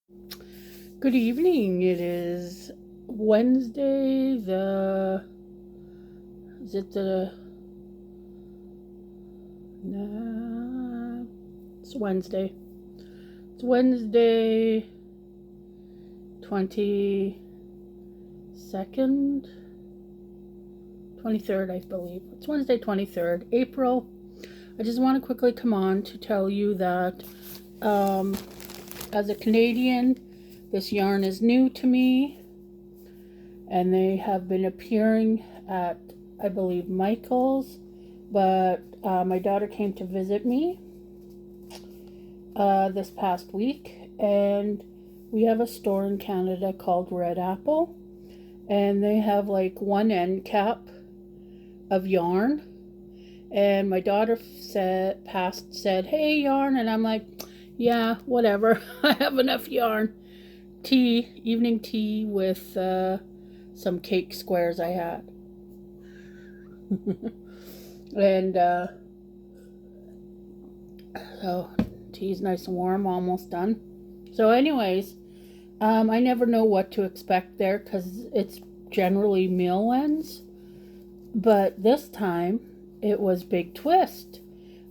Good evening. It is Wednesday, is it the, nah, it's Wednesday. It's Wednesday, 22nd, 23rd, I believe. It's Wednesday, 23rd, April. I just want to quickly come on to tell you that, um, as a Canadian, this yarn is new to me, and they have been appearing at, I believe, Michael's, but my daughter came to visit me this past week, and we have a store in Canada called Red Apple, and they have like one end cap of yarn. And my daughter said, "Hey, yarn," and I'm like, "Yeah, whatever. I have enough yarn." Evening tea with some cake squares I had. And so tea's nice and warm, almost done. So, anyways, I never know what to expect there because it's generally mill ends, but this time it was Big Twist.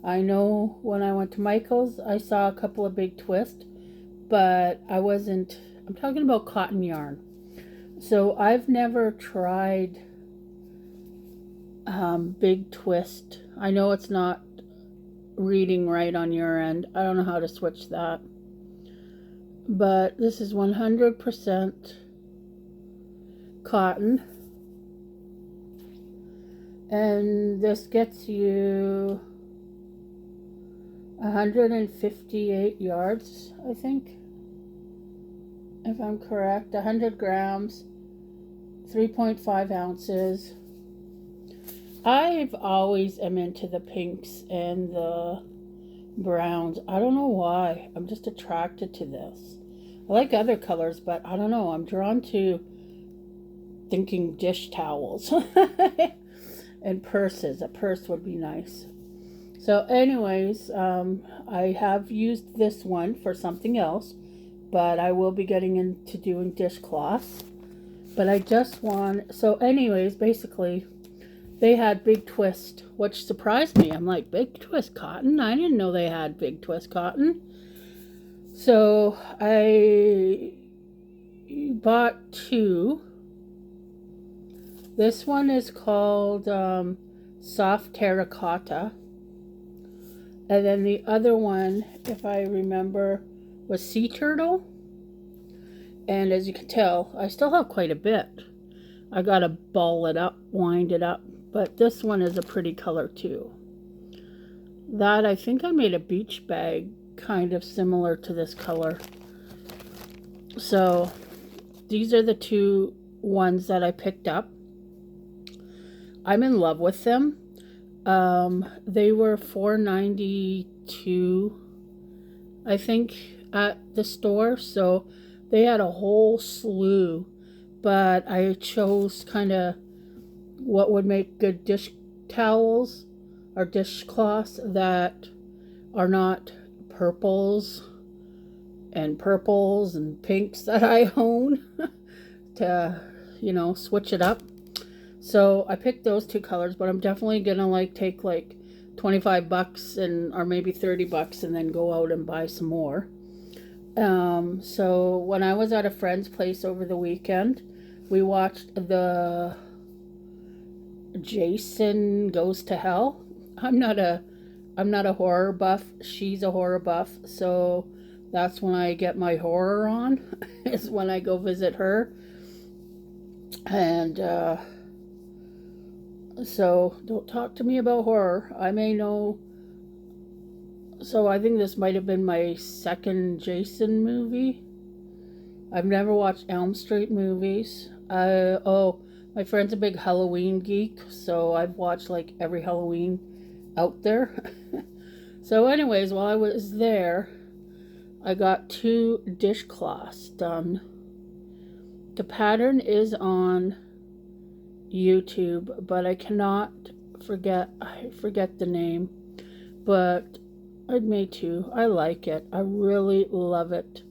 I know when I went to Michael's, I saw a couple of Big Twist, but I wasn't. I'm talking about cotton yarn. So I've never tried Big Twist. I know it's not reading right on your end. I don't know how to switch that. But this is 100% cotton. And this gets you 158 yards, I think, if I'm correct. 100 grams, 3.5 ounces. I've always am into the pinks and the browns. I don't know why. I'm just attracted to this. I like other colors, but I don't know. I'm drawn to thinking dish towels and purses. A purse would be nice. So, anyways, I have used this one for something else, but I will be getting into doing dishcloths. But I just want, so, anyways, basically, they had Big Twist, which surprised me. I'm like, Big Twist cotton? I didn't know they had Big Twist cotton. So I bought two. This one is called Soft Terracotta. And then the other one, if I remember, was Sea Turtle. And as you can tell, I still have quite a bit. I gotta ball it up, wind it up. But this one is a pretty color too. That, I think I made a beach bag kind of similar to this color. So these are the two ones that I picked up. I'm in love with them. They were $4.92, I think, at the store. So they had a whole slew, but I chose kind of what would make good dish towels or dishcloths that are not purples and pinks that I own to, switch it up. So I picked those two colors, but I'm definitely gonna take like $25 and or maybe $30 and then go out and buy some more. So when I was at a friend's place over the weekend, we watched the Jason Goes to Hell. I'm not a horror buff. She's a horror buff, so that's when I get my horror on. Is when I go visit her, and so don't talk to me about horror. I may know. So I think this might have been my second Jason movie. I've never watched Elm Street movies. My friend's a big Halloween geek, so I've watched like every Halloween out there. So, anyways, while I was there, I got two dishcloths done. The pattern is on YouTube, but I cannot I forget the name. But I'd made two. I like it. I really love it.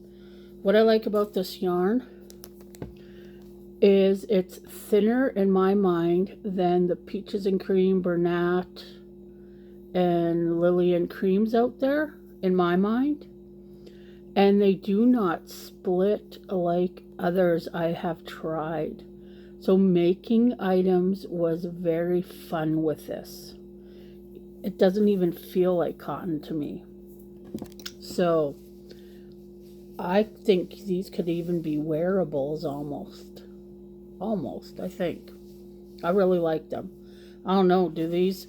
what I like about this yarn is it's thinner in my mind than the Peaches and Cream, Bernat, and Lillian creams out there, in my mind. And they do not split like others I have tried. So making items was very fun with this. It doesn't even feel like cotton to me. So I think these could even be wearables almost. Almost, I think. I really like them. I don't know, do these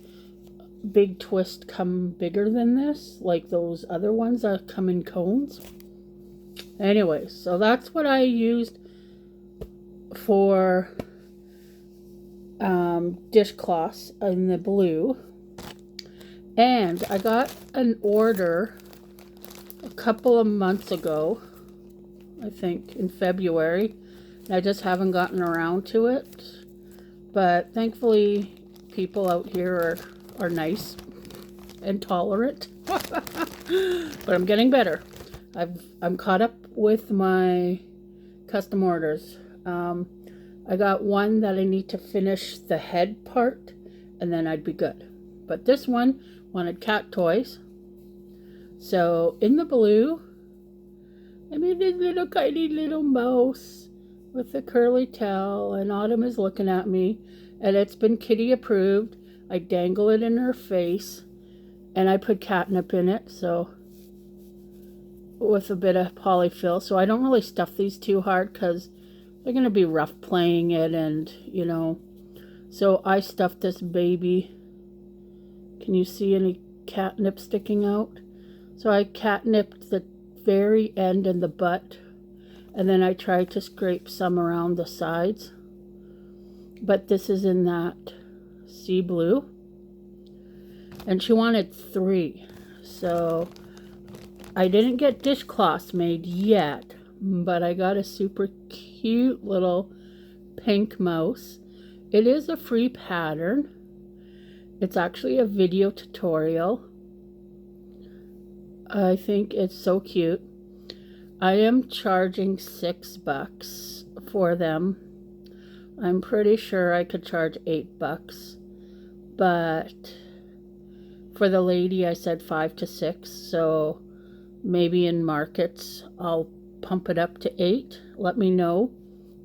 big twist come bigger than this? Like those other ones that come in cones? Anyway, so that's what I used for dishcloths in the blue. And I got an order a couple of months ago, I think in February. I just haven't gotten around to it. But thankfully, people out here are nice and tolerant. But I'm getting better. I'm caught up with my custom orders. I got one that I need to finish the head part, and then I'd be good. But this one wanted cat toys. So in the blue, I made this little tiny little mouse with a curly tail, and Autumn is looking at me, and it's been kitty approved. I dangle it in her face, and I put catnip in it, so with a bit of polyfill. So I don't really stuff these too hard because they're going to be rough playing it, and you know. So I stuffed this baby. Can you see any catnip sticking out? So I catnipped the very end and the butt, and then I tried to scrape some around the sides. But this is in that sea blue, and she wanted 3. So I didn't get dishcloths made yet, but I got a super cute little pink mouse. It is a free pattern. It's actually a video tutorial. I think it's so cute. I am charging $6 for them. I'm pretty sure I could charge $8, but for the lady I said 5 to 6, so maybe in markets I'll pump it up to 8. Let me know,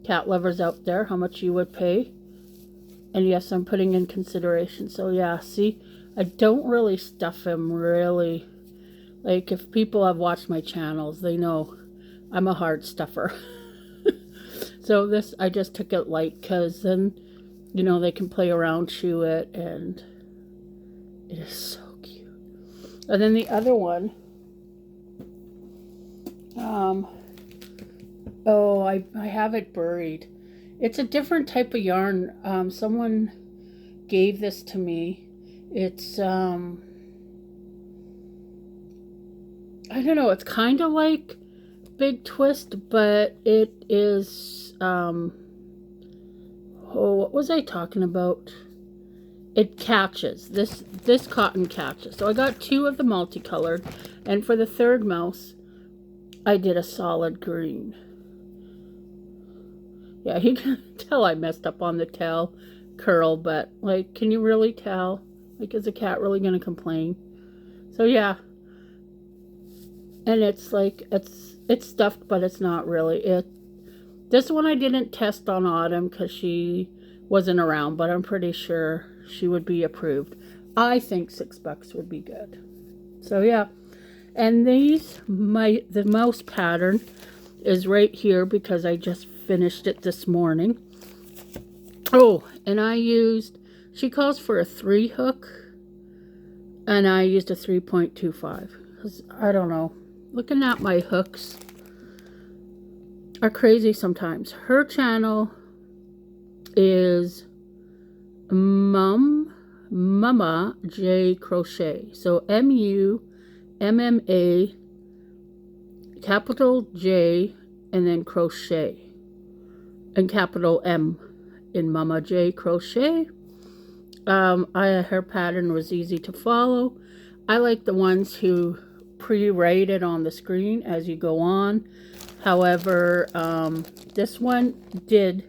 cat lovers out there, how much you would pay. And yes, I'm putting in consideration. So yeah, see, I don't really stuff him really. Like, if people have watched my channels, they know I'm a hard stuffer. So this, I just took it light because then, you know, they can play around, chew it, and it is so cute. And then the other one, oh, I have it buried. It's a different type of yarn. Someone gave this to me. It's, I don't know, it's kind of like Big Twist, but it is, oh, what was I talking about? It catches. This cotton catches. So I got 2 of the multicolored, and for the third mouse, I did a solid green. Yeah, you can tell I messed up on the tail curl, but, like, can you really tell? Like, is the cat really going to complain? So, yeah. And it's like, it's stuffed, but it's not really. This one I didn't test on Autumn because she wasn't around, but I'm pretty sure she would be approved. I think $6 would be good. So, yeah. And the mouse pattern is right here because I just finished it this morning. Oh, and she calls for a 3 hook, and I used a 3.25 because I don't know, looking at my hooks are crazy sometimes. Her channel is Mama J Crochet, so MUMMA capital J and then crochet, and capital M in Mama J Crochet. Her pattern was easy to follow. I like the ones who pre-write it on the screen as you go on. However, this one did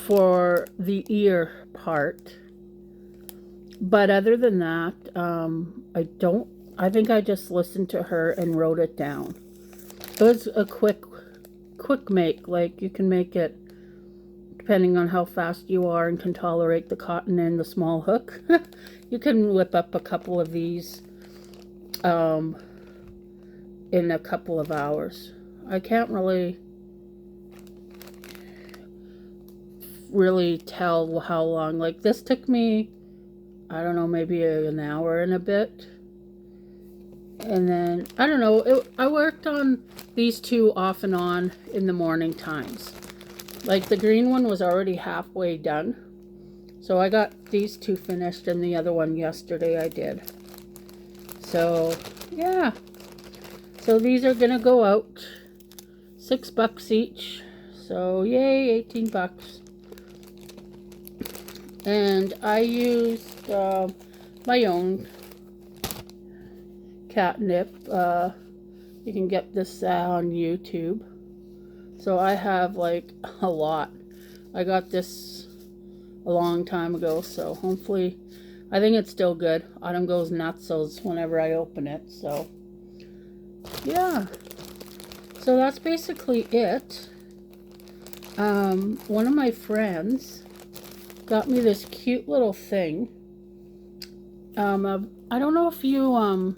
for the ear part. But other than that, I think I just listened to her and wrote it down. It was a quick make. Like, you can make it depending on how fast you are and can tolerate the cotton and the small hook. You can whip up a couple of these in a couple of hours. I can't really tell how long. Like, this took me, I don't know, maybe an hour and a bit. And then, I don't know, I worked on these two off and on in the morning times. Like, the green one was already halfway done. So I got these two finished, and the other one yesterday I did. So, yeah. So these are going to go out. $6 each. So, yay, 18 bucks. And I used my own catnip. You can get this on YouTube. So I have like a lot. I got this a long time ago, so hopefully, I think it's still good. Autumn goes nuts whenever I open it. So yeah. So that's basically it. One of my friends got me this cute little thing. I don't know if you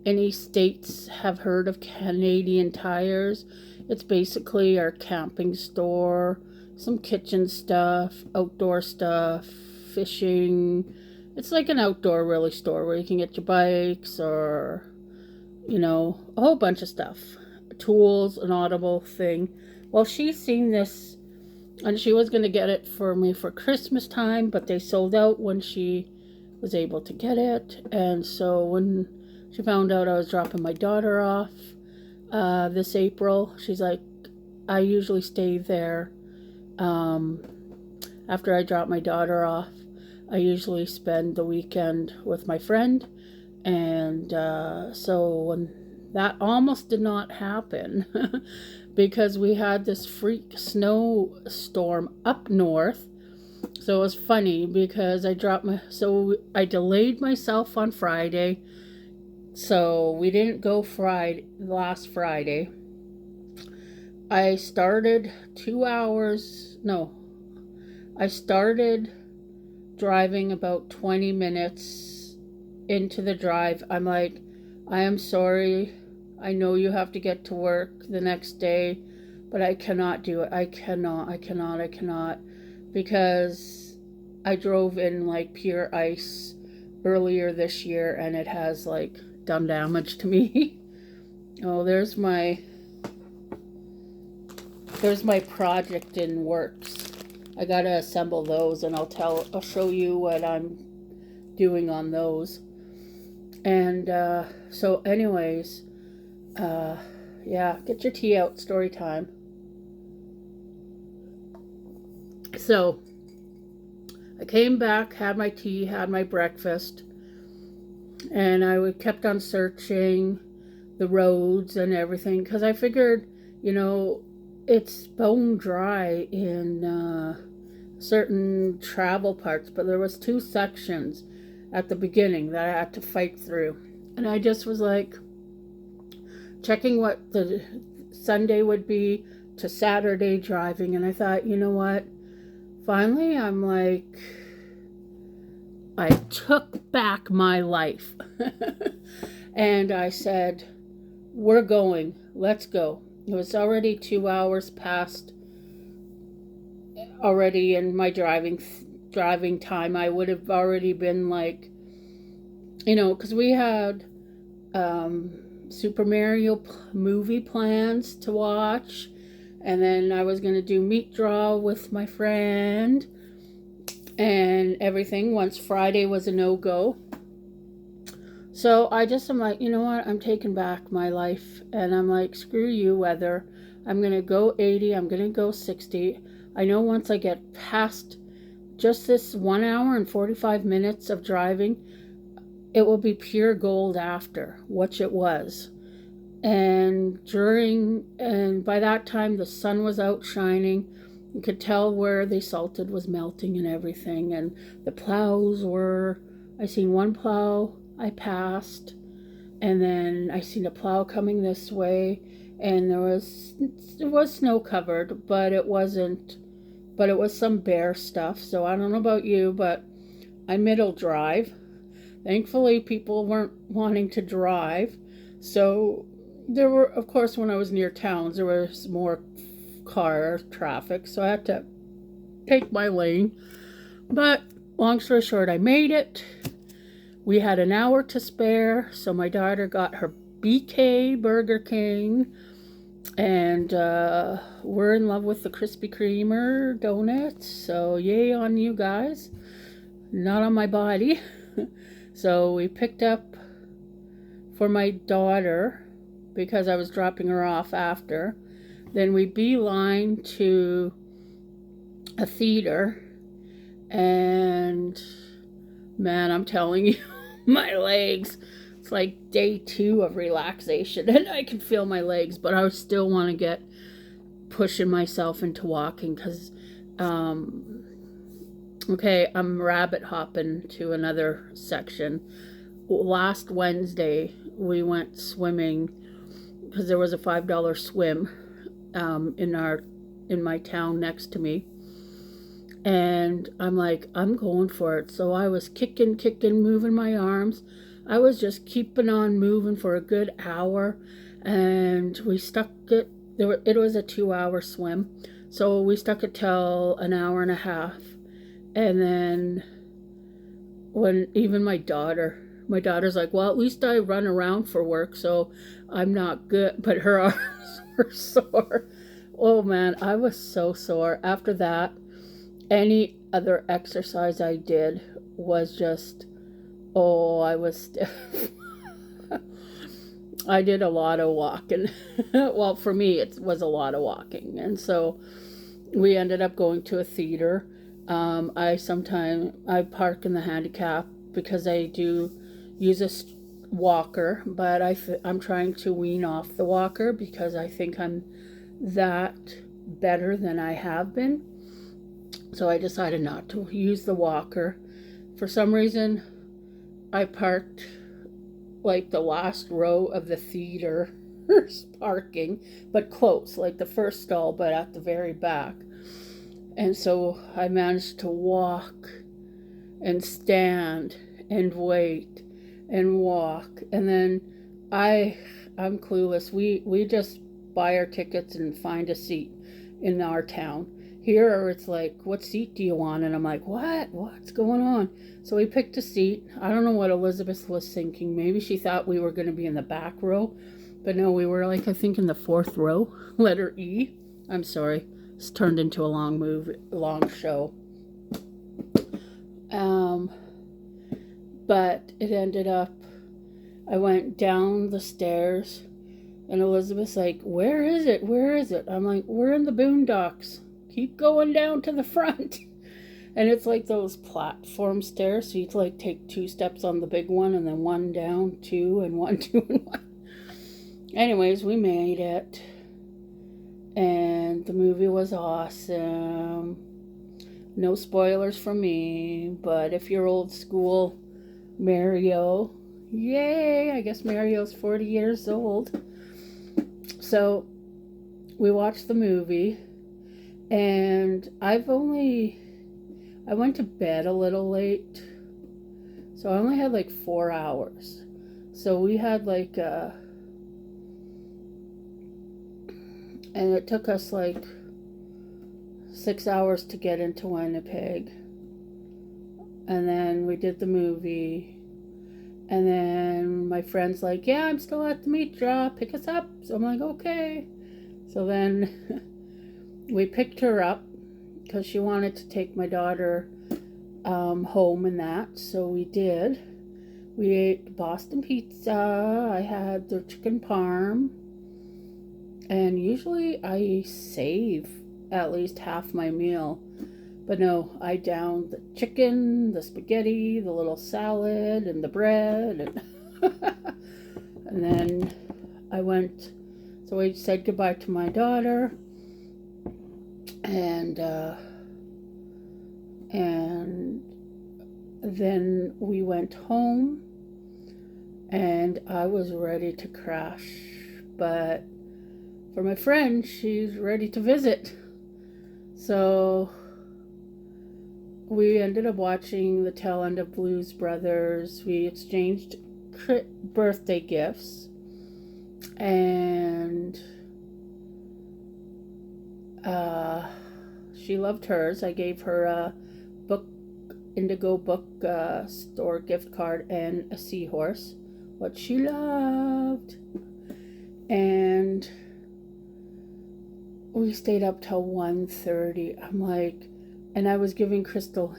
any states have heard of Canadian Tires. It's basically our camping store, some kitchen stuff, outdoor stuff, fishing. It's like an outdoor really store where you can get your bikes or, you know, a whole bunch of stuff. Tools, an Audible thing. Well, she's seen this and she was going to get it for me for Christmas time, but they sold out when she was able to get it. And so when she found out I was dropping my daughter off this April, she's like, I usually stay there after I drop my daughter off. I usually spend the weekend with my friend. And so when that almost did not happen because we had this freak snowstorm up north. So it was funny because I delayed myself on Friday. So we didn't go last Friday. I started driving about 20 minutes into the drive. I'm like, I am sorry. I know you have to get to work the next day, but I cannot do it. I cannot. Because I drove in like pure ice earlier this year and it has like done damage to me. Oh, there's my project in works. I gotta assemble those and I'll show you what I'm doing on those. And so anyways, yeah, get your tea out, story time. So I came back, had my tea, had my breakfast, and I kept on searching the roads and everything because I figured, you know, it's bone dry in certain travel parts, but there was 2 sections at the beginning that I had to fight through. And I just was like checking what the Sunday would be to Saturday driving, and I thought, you know what? Finally, I'm like, I took back my life. And I said, we're going. Let's go. It was already 2 hours past already in my driving time. I would have already been like, you know, because we had Super Mario movie plans to watch. And then I was going to do meat draw with my friend and everything once Friday was a no-go. So I just am like, you know what? I'm taking back my life. And I'm like, screw you, weather. I'm going to go 80. I'm going to go 60. I know once I get past just this 1 hour and 45 minutes of driving, it will be pure gold after, which it was. And by that time the sun was out shining. You could tell where they salted was melting and everything. And the plows were, I seen one plow I passed, and then I seen a plow coming this way, and it was snow covered, but it wasn't, but it was some bare stuff. So I don't know about you, but I middle drive. Thankfully people weren't wanting to drive. So there were, of course, when I was near towns, there was more car traffic, so I had to take my lane. But long story short, I made it. We had an hour to spare, so my daughter got her BK Burger King, and we're in love with the Krispy Kremer donuts, so yay on you guys. Not on my body. So we picked up for my daughter because I was dropping her off after. Then we beeline to a theater, and man, I'm telling you, my legs, it's like day 2 of relaxation, and I can feel my legs, but I still want to get pushing myself into walking because, okay, I'm rabbit hopping to another section. Last Wednesday, we went swimming because there was a $5 swim in my town next to me, and I'm like, I'm going for it. So I was kicking, moving my arms. I was just keeping on moving for a good hour, and we stuck it. It was a 2-hour swim, so we stuck it till an hour and a half. And then when even my daughter's like, well, at least I run around for work, so I'm not good. But her arms were sore. Oh man, I was so sore. After that, any other exercise I did was just, oh, I was stiff. I did a lot of walking. Well, for me, it was a lot of walking. And so we ended up going to a theater. I park in the handicap because I do use a walker, but I'm trying to wean off the walker because I think I'm that better than I have been. So I decided not to use the walker. For some reason, I parked like the last row of the theater parking, but close, like the first stall, but at the very back. And so I managed to walk and stand and wait and walk. And then I'm clueless. We just buy our tickets and find a seat in our town. Here it's like, what seat do you want? And I'm like, what's going on? So we picked a seat. I don't know what Elizabeth was thinking. Maybe she thought we were going to be in the back row, but no, we were like, I think in the 4th row, letter E. I'm sorry, it's turned into a long show. But it ended up, I went down the stairs, and Elizabeth's like, where is it? I'm like, we're in the boondocks. Keep going down to the front. And it's like those platform stairs, so you like take 2 steps on the big one, and then 1 down, 2, and 1, 2, and 1. Anyways, we made it, and the movie was awesome. No spoilers from me, but if you're old school, Mario, yay, I guess Mario's 40 years old. So we watched the movie, and I went to bed a little late, so I only had like 4 hours. So we had like and it took us like 6 hours to get into Winnipeg. And then we did the movie. And then my friend's like, yeah, I'm still at the meat drop. Pick us up. So I'm like, okay. So then we picked her up because she wanted to take my daughter home and that. So we did. We ate Boston pizza. I had the chicken parm. And usually I save at least half my meal. But no, I downed the chicken, the spaghetti, the little salad, and the bread, and then I went. So I said goodbye to my daughter, and then we went home, and I was ready to crash, but for my friend, she's ready to visit. So we ended up watching the tail end of Blues Brothers. We exchanged birthday gifts, and she loved hers. I gave her a Indigo book store gift card and a seahorse, what she loved. And we stayed up till 1:30. I'm like, and I was giving Crystal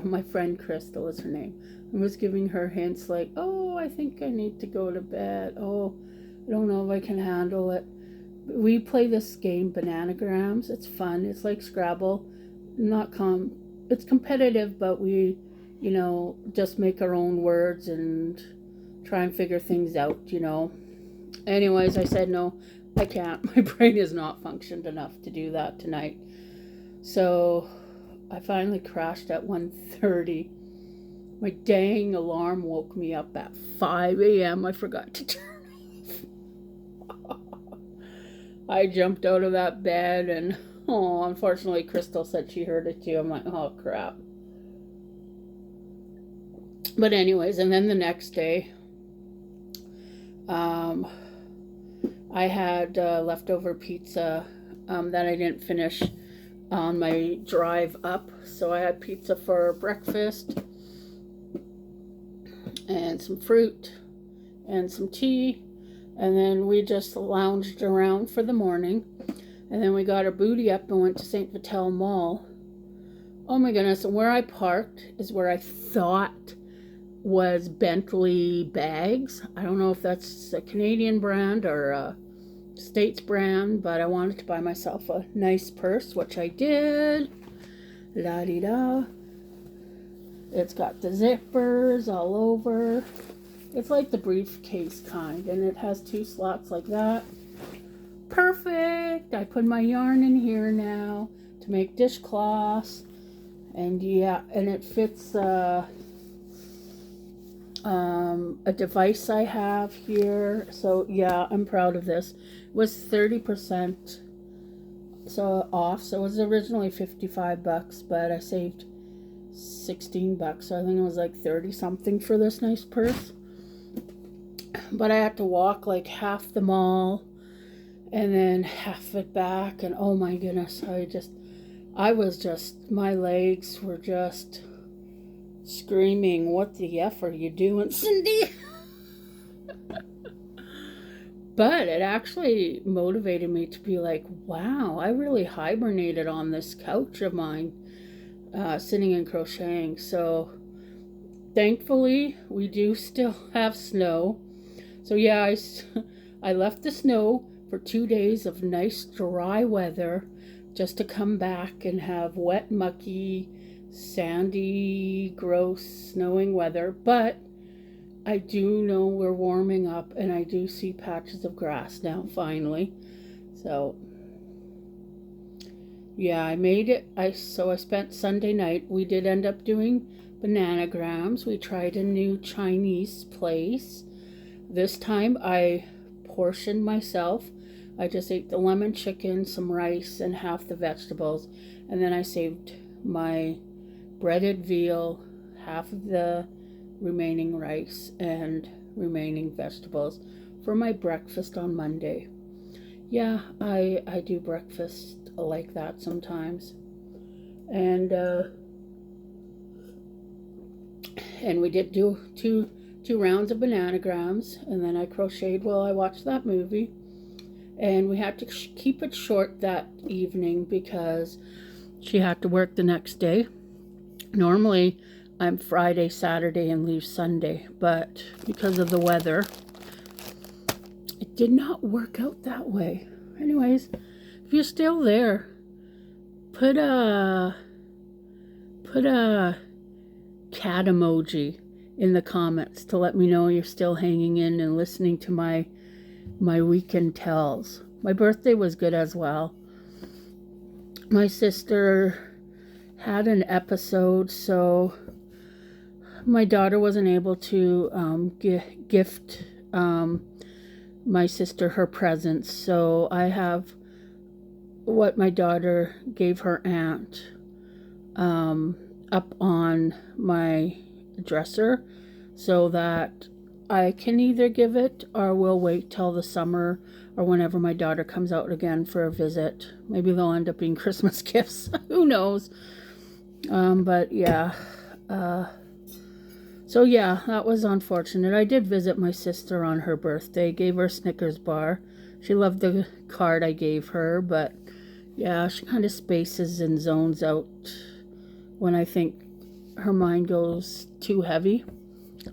my friend Crystal is her name. I was giving her hints like, oh, I think I need to go to bed. Oh, I don't know if I can handle it. We play this game, Bananagrams. It's fun. It's like Scrabble. It's competitive, but we, just make our own words and try and figure things out, Anyways, I said, no, I can't. My brain is not functioned enough to do that tonight. So I finally crashed at 1:30. My dang alarm woke me up at 5 a.m. I forgot to turn off. I jumped out of that bed, and unfortunately Crystal said she heard it too. I'm like, oh crap. But anyways, and then the next day, I had leftover pizza that I didn't finish on my drive up. So I had pizza for breakfast and some fruit and some tea. And then we just lounged around for the morning. And then we got our booty up and went to St. Vital Mall. Oh my goodness, and where I parked is where I thought was Bentley Bags. I don't know if that's a Canadian brand or a States brand, but I wanted to buy myself a nice purse, which I did. La-di-da. It's got the zippers all over. It's like the briefcase kind, and it has 2 slots like that. Perfect! I put my yarn in here now to make dishcloths. And yeah, and it fits a device I have here. So yeah, I'm proud of this. It was 30% off. So it was originally $55, but I saved $16. So I think it was like 30 something for this nice purse. But I had to walk like half the mall and then half it back, and oh my goodness, my legs were just screaming, what the F are you doing, Cindy? But it actually motivated me to be like, wow, I really hibernated on this couch of mine, sitting and crocheting. So thankfully we do still have snow. So yeah, I left the snow for 2 days of nice dry weather just to come back and have wet, mucky, sandy, gross, snowing weather. But I do know we're warming up, and I do see patches of grass now finally. So yeah, I made it. So I spent Sunday night. We did end up doing Bananagrams. We tried a new Chinese place. This time I portioned myself. I just ate the lemon chicken, some rice, and half the vegetables. And then I saved my breaded veal, half of the remaining rice, and remaining vegetables for my breakfast on Monday. Yeah, I do breakfast like that sometimes. And we did do two rounds of Bananagrams, and then I crocheted while I watched that movie. And we had to keep it short that evening because she had to work the next day. Normally I'm Friday, Saturday, and leave Sunday, but because of the weather, it did not work out that way. Anyways, if you're still there, put a put a cat emoji in the comments to let me know you're still hanging in and listening to my weekend tells. My birthday was good as well. My sister had an episode, so my daughter wasn't able to gift my sister her presents, so I have what my daughter gave her aunt up on my dresser so that I can either give it or we'll wait till the summer or whenever my daughter comes out again for a visit. Maybe they'll end up being Christmas gifts. Who knows? But yeah. So yeah, that was unfortunate. I did visit my sister on her birthday, gave her a Snickers bar. She loved the card I gave her, but yeah, she kind of spaces and zones out when I think her mind goes too heavy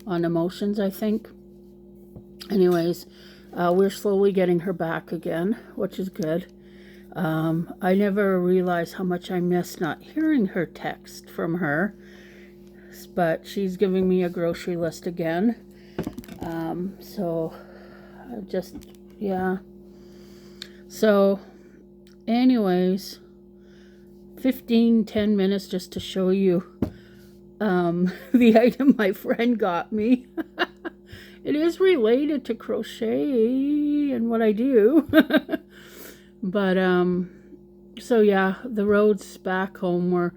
on emotions, I think. Anyways, we're slowly getting her back again, which is good. I never realized how much I missed not hearing her text from her, but she's giving me a grocery list again. So I just, yeah. So anyways, 10 minutes just to show you the item my friend got me. It is related to crochet and what I do. But so yeah, the roads back home were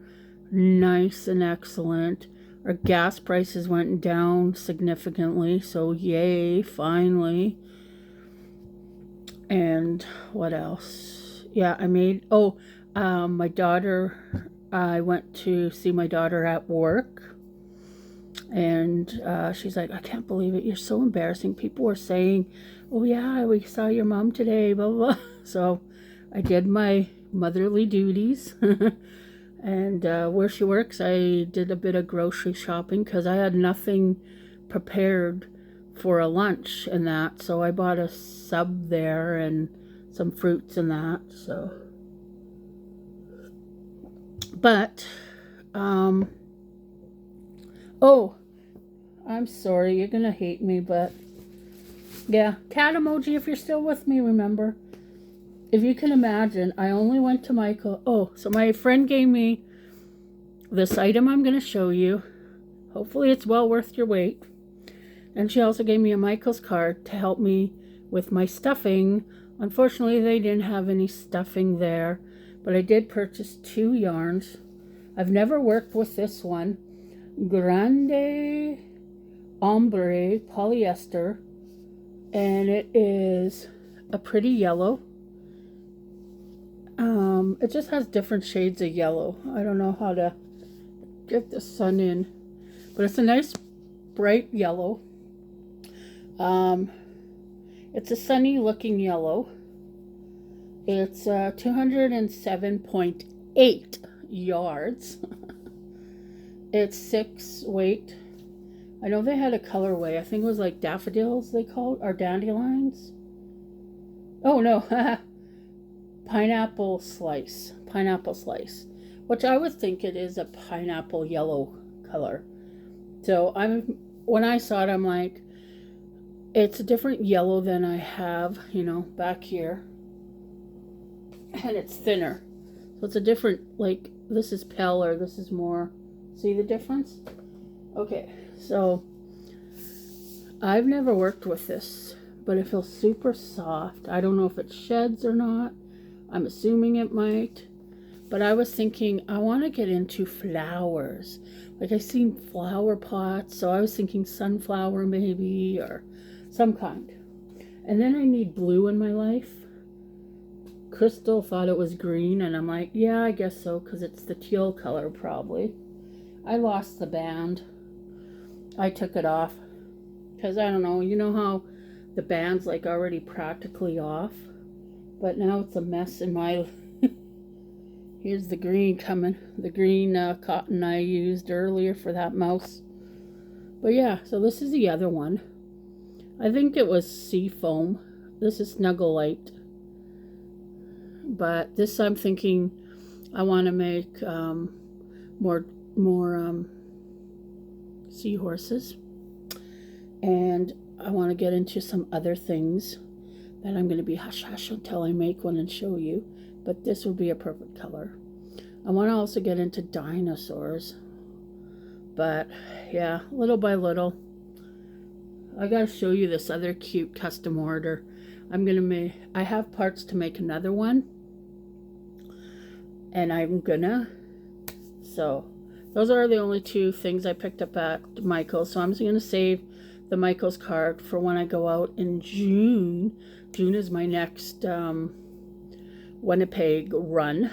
nice and excellent. Our gas prices went down significantly, so yay, finally. And what else? Yeah, my daughter, I went to see my daughter at work, and she's like, I can't believe it, you're so embarrassing. People were saying, oh yeah, we saw your mom today, blah, blah, blah. So I did my motherly duties. And where she works, I did a bit of grocery shopping because I had nothing prepared for a lunch and that. So I bought a sub there and some fruits and that. So, but, oh, I'm sorry, you're gonna hate me, but yeah, cat emoji if you're still with me, remember. If you can imagine, I only went to Michael. Oh, so my friend gave me this item I'm going to show you. Hopefully it's well worth your wait. And she also gave me a Michael's card to help me with my stuffing. Unfortunately, they didn't have any stuffing there, but I did purchase 2 yarns. I've never worked with this one. Grande Ombre polyester, and it is a pretty yellow. It just has different shades of yellow. I don't know how to get the sun in, but it's a nice bright yellow. It's a sunny looking yellow. It's 207.8 yards. It's 6 weight. I know they had a colorway. I think it was like daffodils they called, or dandelions. Oh no, pineapple slice, which I would think it is a pineapple yellow color. So when I saw it, I'm like, it's a different yellow than I have, back here, and it's thinner. So it's a different, like, this is paler, this is more. See the difference? Okay, so I've never worked with this, but it feels super soft. I don't know if it sheds or not. I'm assuming it might. But I was thinking, I want to get into flowers. Like, I've seen flower pots, so I was thinking sunflower maybe, or some kind. And then I need blue in my life. Crystal thought it was green, and I'm like, yeah, I guess so, because it's the teal color probably. I lost the band. I took it off. Because I don't know, you know how the band's like already practically off? But now it's a mess in my... Here's the green coming. The green cotton I used earlier for that mouse. But yeah, so this is the other one. I think it was sea foam. This is Snuggle Light. But this I'm thinking I want to make more more seahorses. And I want to get into some other things that I'm going to be hush hush until I make one and show you. But this would be a perfect color. I want to also get into dinosaurs. But yeah, little by little. I got to show you this other cute custom order. I have parts to make another one. And so those are the only two things I picked up at Michael's. So I'm just going to save the Michael's card for when I go out in June. June is my next Winnipeg run.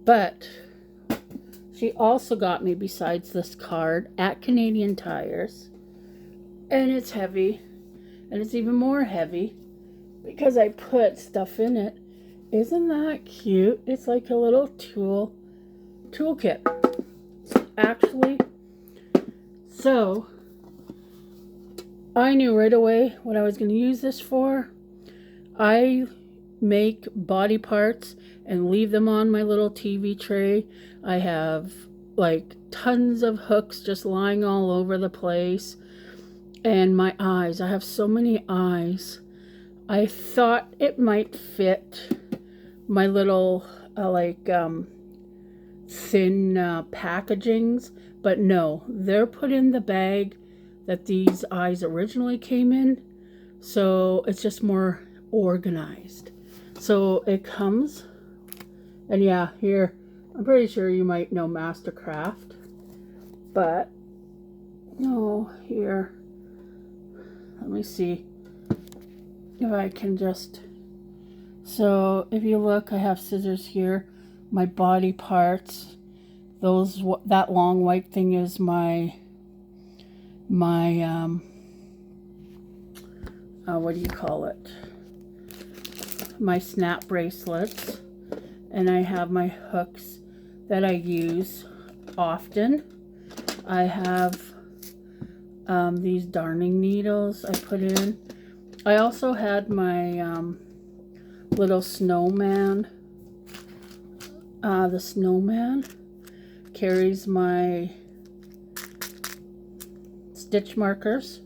But she also got me, besides this card, at Canadian Tires. And it's heavy. And it's even more heavy because I put stuff in it. Isn't that cute? It's like a little toolkit. Actually, so I knew right away what I was going to use this for. I make body parts and leave them on my little TV tray. I have like tons of hooks just lying all over the place. And my eyes, I have so many eyes. I thought it might fit my little thin packagings, but no, they're put in the bag that these eyes originally came in, so it's just more organized. So it comes, and yeah, here, I'm pretty sure you might know Mastercraft, but no, here, let me see if I can just, so if you look, I have scissors here, my body parts, that long white thing is my what do you call it, my snap bracelets, and I have my hooks that I use often. I have these darning needles I put in. I also had my little snowman. The snowman carries my stitch markers,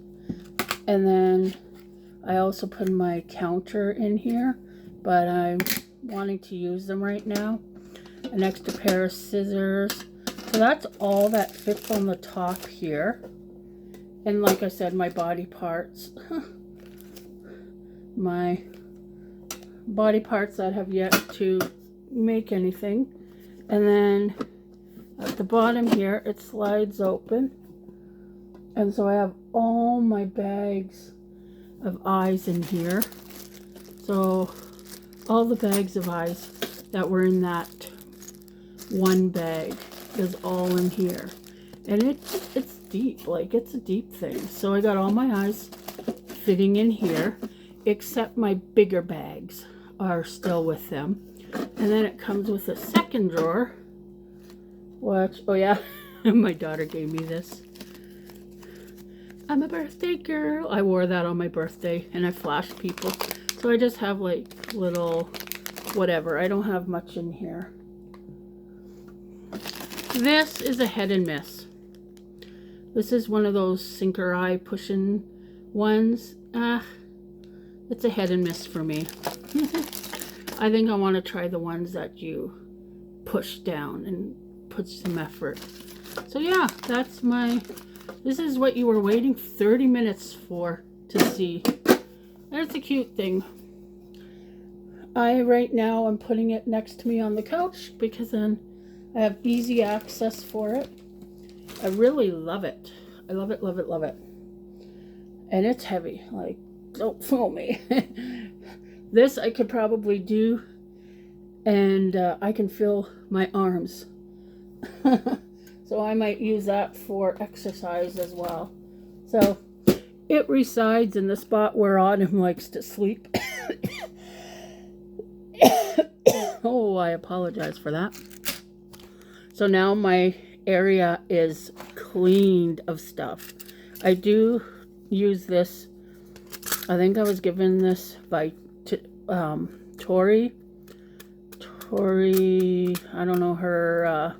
and then I also put my counter in here, but I'm wanting to use them right now. An extra pair of scissors. So that's all that fits on the top here. And like I said, my body parts. My body parts that have yet to make anything. And then at the bottom here, it slides open. And so I have all my bags of eyes in here. So all the bags of eyes that were in that one bag is all in here. And it's deep, like it's a deep thing. So I got all my eyes fitting in here, except my bigger bags are still with them. And then it comes with a second drawer, which, oh yeah, my daughter gave me this. I'm a birthday girl. I wore that on my birthday and I flashed people. So I just have like little whatever. I don't have much in here. This is a head and miss. This is one of those sinker eye pushing ones. It's a head and miss for me. I think I want to try the ones that you push down and put some effort. So yeah, that's this is what you were waiting 30 minutes for to see. There's a cute thing. Right now I'm putting it next to me on the couch because then I have easy access for it. I really love it. I love it, love it, love it. And it's heavy, like, don't fool me. This I could probably do, and I can feel my arms. So I might use that for exercise as well. So it resides in the spot where Autumn likes to sleep. Oh, I apologize for that. So now my area is cleaned of stuff. I do use this. I think I was given this by Tori, I don't know her,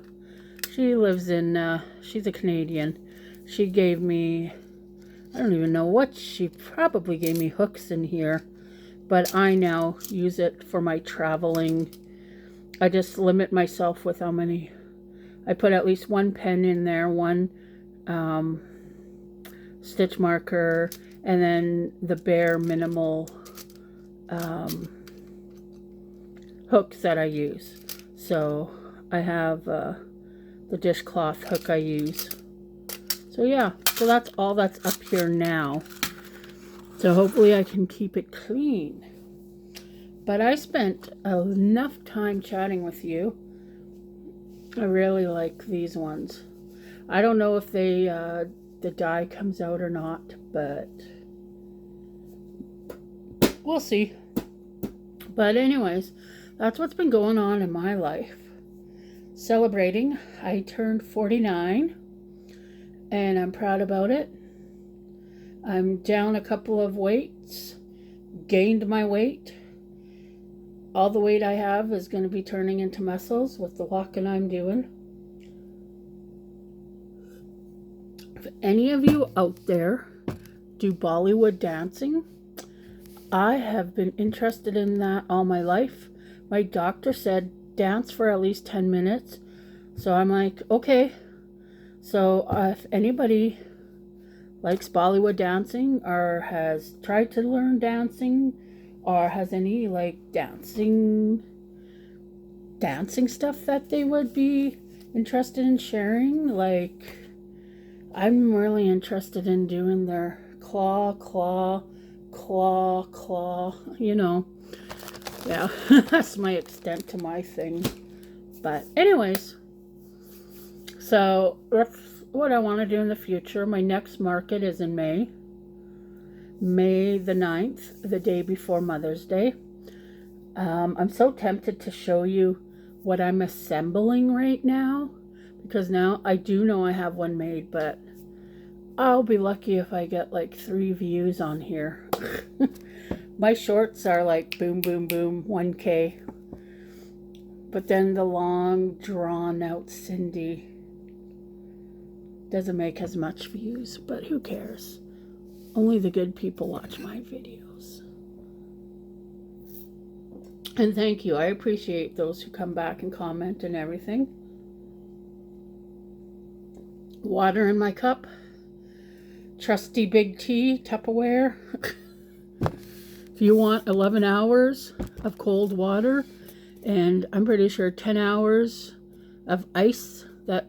She lives in, she's a Canadian. She gave me, I don't even know what, she probably gave me hooks in here. But I now use it for my traveling. I just limit myself with how many. I put at least one pen in there, one stitch marker, and then the bare minimal hooks that I use. So I have the dishcloth hook I use. So yeah, so that's all that's up here now. So hopefully I can keep it clean. But I spent enough time chatting with you. I really like these ones. I don't know if they the dye comes out or not, but we'll see. But anyways, that's what's been going on in my life. Celebrating. I turned 49 and I'm proud about it. I'm down a couple of weights, gained my weight. All the weight I have is going to be turning into muscles with the walking I'm doing. If any of you out there do Bollywood dancing, I have been interested in that all my life. My doctor said dance for at least 10 minutes. So I'm like, okay. So if anybody likes Bollywood dancing or has tried to learn dancing or has any like dancing stuff that they would be interested in sharing, like I'm really interested in doing their claw, you know. Yeah, that's my extent to my thing. But anyways, so that's what I want to do in the future. My next market is in May the 9th, the day before Mother's Day. I'm so tempted to show you what I'm assembling right now, because now I do know I have one made, but I'll be lucky if I get like 3 views on here. My shorts are like boom, boom, boom, 1K. But then the long, drawn out Cindy doesn't make as much views, but who cares? Only the good people watch my videos. And thank you. I appreciate those who come back and comment and everything. Water in my cup. Trusty big tea, Tupperware. If you want 11 hours of cold water, and I'm pretty sure 10 hours of ice, that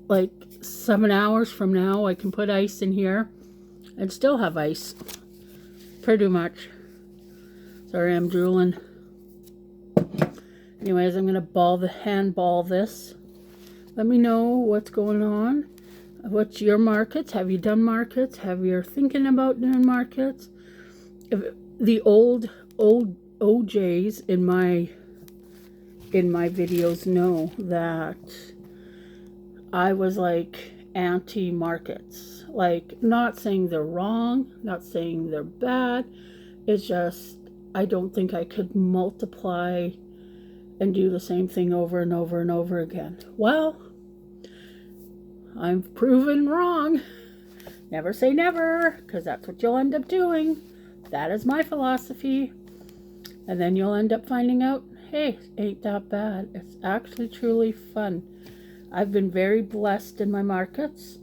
like 7 hours from now I can put ice in here and still have ice. Pretty much. Sorry, I'm drooling. Anyways, I'm going to handball this. Let me know what's going on. What's your markets? Have you done markets? Have you thinking about doing markets? If the old OJs in my videos know that I was like anti-markets. Like, not saying they're wrong, not saying they're bad. It's just I don't think I could multiply and do the same thing over and over and over again. Well, I'm proven wrong. Never say never, because that's what you'll end up doing. That is my philosophy. And then you'll end up finding out, hey, ain't that bad. It's actually truly fun. I've been very blessed in my markets.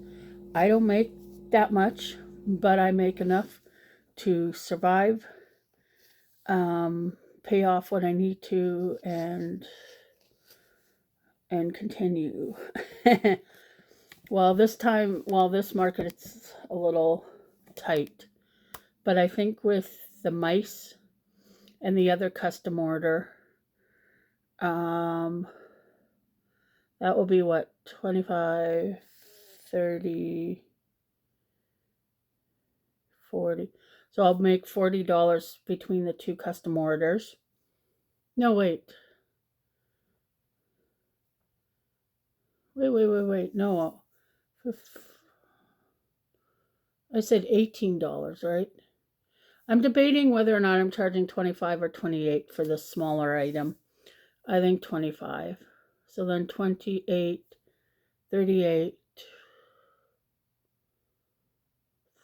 I don't make that much, but I make enough to survive, pay off what I need to, and continue. Well, this market, it's a little tight. But I think with the mice and the other custom order, that will be what, 25, 30, 40. So I'll make $40 between the 2 custom orders. No, wait. Wait. No. I said $18, right? I'm debating whether or not I'm charging 25 or 28 for this smaller item. I think 25. So then 28 38,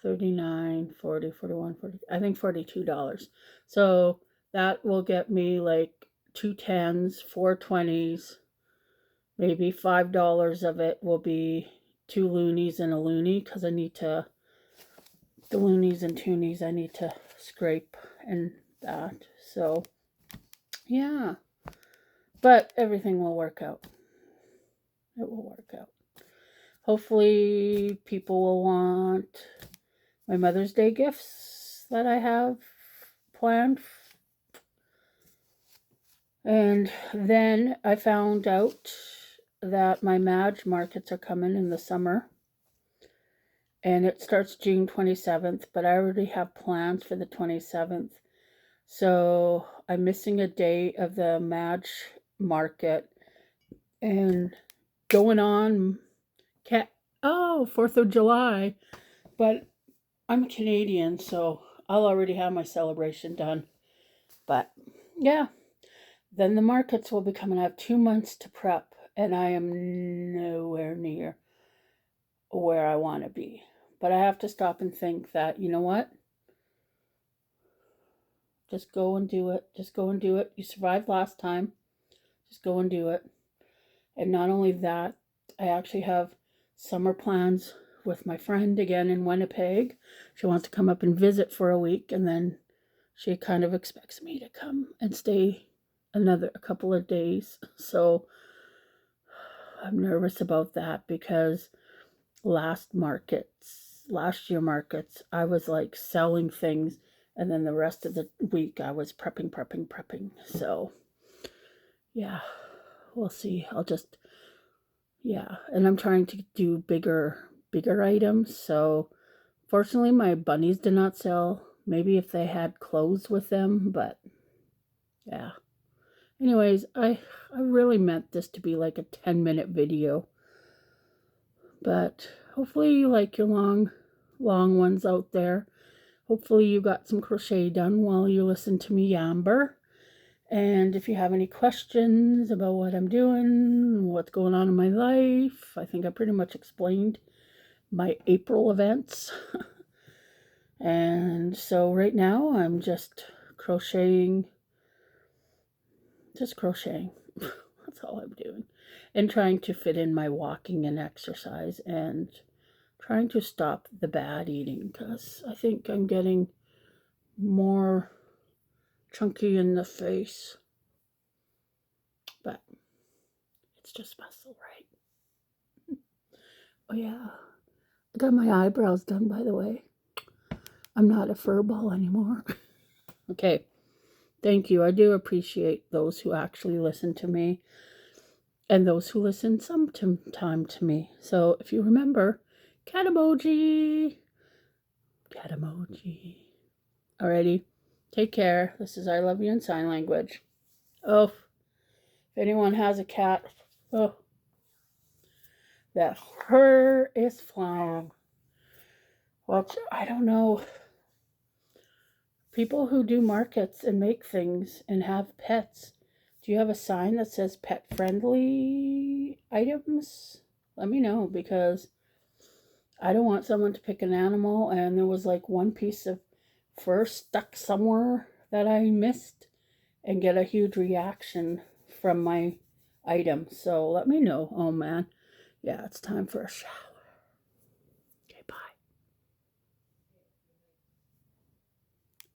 39, 40, 41, 40. I think $42. So that will get me like 2 10s, 4 20s, maybe $5 of it will be 2 loonies and a loonie because I need to, the loonies and toonies I need to scrape and that. So yeah, but everything will work out. It will work out. Hopefully people will want my Mother's Day gifts that I have planned. And then I found out that my Madge markets are coming in the summer. And it starts June 27th, but I already have plans for the 27th. So I'm missing a day of the Madge market. And going on, 4th of July. But I'm Canadian, so I'll already have my celebration done. But yeah, then the markets will be coming. I have 2 months to prep, and I am nowhere near where I want to be. But I have to stop and think that, you know what? Just go and do it. Just go and do it. You survived last time. Just go and do it. And not only that, I actually have summer plans with my friend again in Winnipeg. She wants to come up and visit for a week, and then she kind of expects me to come and stay a couple of days. So I'm nervous about that because last year markets, I was like selling things, and then the rest of the week I was prepping. So yeah, we'll see. And I'm trying to do bigger items. So fortunately my bunnies did not sell. Maybe if they had clothes with them, but yeah. Anyways, I really meant this to be like a 10-minute video. But hopefully you like your long ones out there. Hopefully you got some crochet done while you listen to me yamber. And if you have any questions about what I'm doing, what's going on in my life, I think I pretty much explained my April events. And so right now I'm just crocheting. That's all I'm doing. And trying to fit in my walking and exercise and trying to stop the bad eating because I think I'm getting more chunky in the face. But it's just muscle, right? Oh yeah. I got my eyebrows done, by the way. I'm not a furball anymore. Okay. Thank you. I do appreciate those who actually listen to me and those who listen some time to me. So if you remember, cat emoji. Alrighty. Take care. This is I Love You in Sign Language. Oh, if anyone has a cat, that fur is flying. Well, I don't know. People who do markets and make things and have pets, do you have a sign that says pet friendly items? Let me know because I don't want someone to pick an animal and there was like one piece of fur stuck somewhere that I missed and get a huge reaction from my item. So let me know. Oh man. Yeah, it's time for a shower.